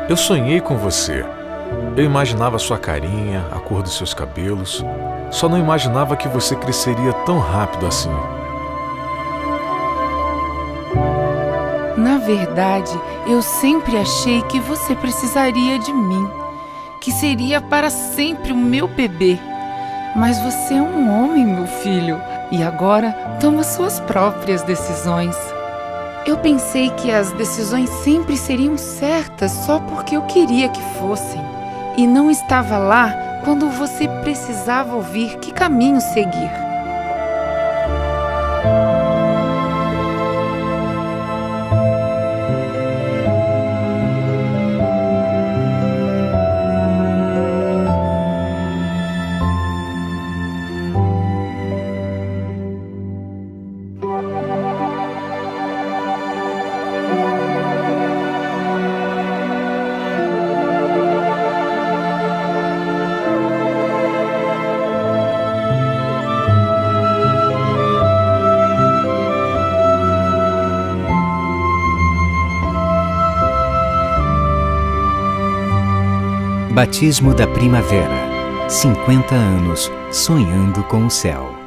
Eu sonhei com você. Eu imaginava sua carinha, a cor dos seus cabelos. Só não imaginava que você cresceria tão rápido assim. Na verdade, eu sempre achei que você precisaria de mim, que seria para sempre o meu bebê. Mas você é um homem, meu filho, e agora toma suas próprias decisões. Eu pensei que as decisões sempre seriam certas só porque eu queria que fossem, e não estava lá quando você precisava ouvir que caminho seguir. Batismo da Primavera. 50 anos sonhando com o céu.